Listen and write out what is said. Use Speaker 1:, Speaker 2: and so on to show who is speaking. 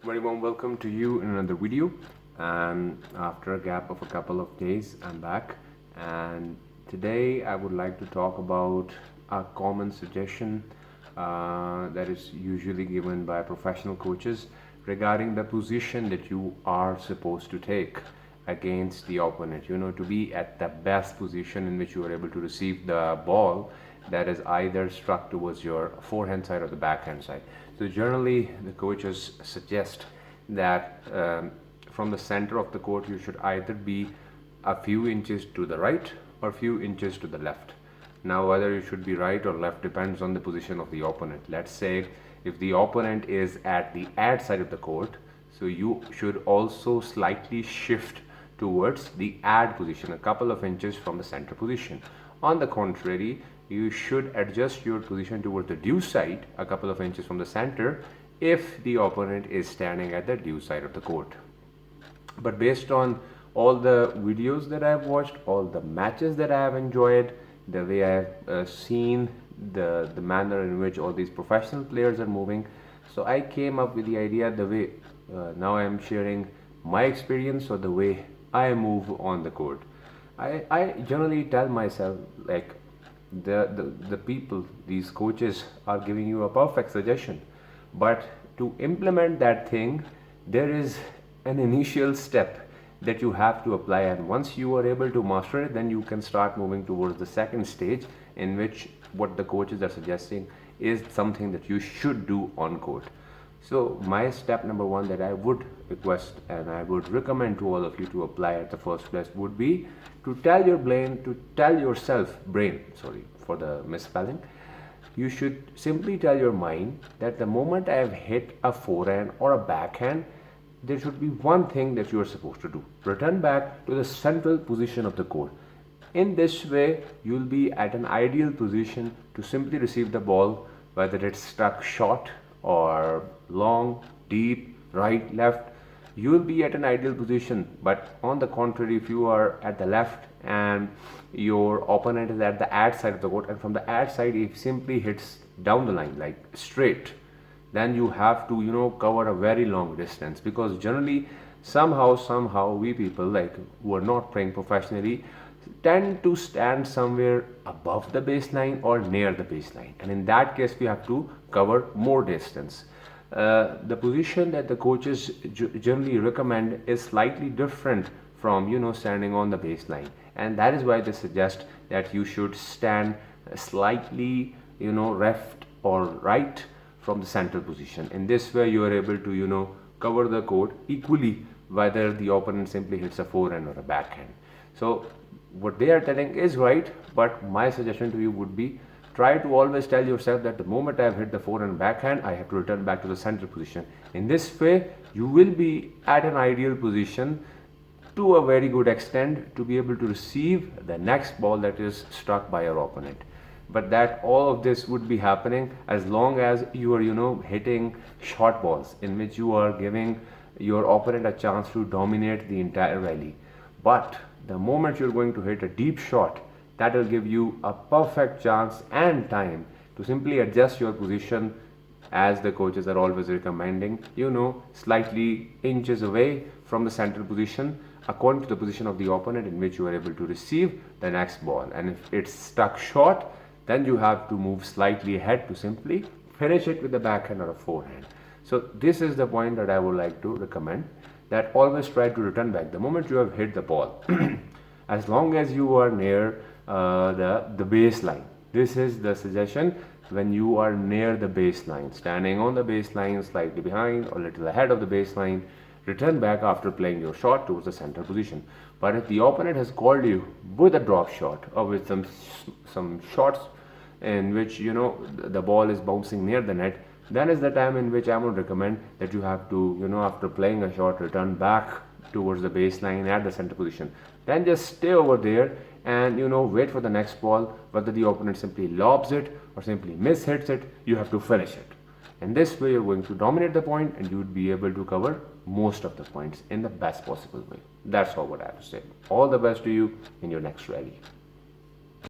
Speaker 1: Very warm welcome to you in another video. And after a gap of a couple of days, I'm back, and today I would like to talk about a common suggestion that is usually given by professional coaches regarding the position that you are supposed to take against the opponent, to be at the best position in which you are able to receive the ball that is either struck towards your forehand side or the backhand side. So generally the coaches suggest that from the center of the court you should either be a few inches to the right or a few inches to the left. Now whether you should be right or left depends on the position of the opponent. Let's say if the opponent is at the ad side of the court, so you should also slightly shift towards the ad position, a couple of inches from the center position. On the contrary, you should adjust your position towards the due side, a couple of inches from the center, if the opponent is standing at the due side of the court. But based on all the videos that I have watched, all the matches that I have enjoyed, the way I have seen the manner in which all these professional players are moving, so I came up with the idea the way now I am sharing my experience or the way I move on the court. I generally tell myself, like, the people, these coaches are giving you a perfect suggestion, but to implement that thing there is an initial step that you have to apply, and once you are able to master it, then you can start moving towards the second stage, in which what the coaches are suggesting is something that you should do on court. So my step number one that I would request and I would recommend to all of you to apply at the first place would be to tell yourself, sorry for the misspelling, you should simply tell your mind that the moment I have hit a forehand or a backhand, there should be one thing that you are supposed to do: return back to the central position of the court. In this way, you will be at an ideal position to simply receive the ball, whether it's struck short or long, deep, right, left. You will be at an ideal position. But on the contrary, if you are at the left and your opponent is at the ad side of the court, and from the ad side he simply hits down the line, like straight, then you have to cover a very long distance, because generally somehow we people, like, who are not playing professionally, tend to stand somewhere above the baseline or near the baseline, and in that case we have to cover more distance. The position that the coaches generally recommend is slightly different from standing on the baseline, and that is why they suggest that you should stand slightly left or right from the central position. In this way you are able to cover the court equally, whether the opponent simply hits a forehand or a backhand. So what they are telling is right, but my suggestion to you would be, try to always tell yourself that the moment I have hit the forehand backhand, I have to return back to the central position. In this way you will be at an ideal position to a very good extent to be able to receive the next ball that is struck by your opponent. But that all of this would be happening as long as you are hitting short balls, in which you are giving your opponent a chance to dominate the entire rally. But the moment you're going to hit a deep shot, that will give you a perfect chance and time to simply adjust your position, as the coaches are always recommending, slightly inches away from the central position, according to the position of the opponent in which you are able to receive the next ball. And if it's stuck short, then you have to move slightly ahead to simply finish it with the backhand or a forehand. So this is the point that I would like to recommend, that always try to return back the moment you have hit the ball as long as you are near the baseline. This is the suggestion: when you are near the baseline, standing on the baseline, slightly behind or little ahead of the baseline, return back after playing your shot towards the center position. But if the opponent has called you with a drop shot or with some shots in which the ball is bouncing near the net, then is the time in which I would recommend that you have to after playing a shot, return back towards the baseline at the center position. Then just stay over there and wait for the next ball, whether the opponent simply lobs it or simply mishits it, you have to finish it. In this way you're going to dominate the point, and you would be able to cover most of the points in the best possible way. That's all what I have to say. All the best to you in your next rally.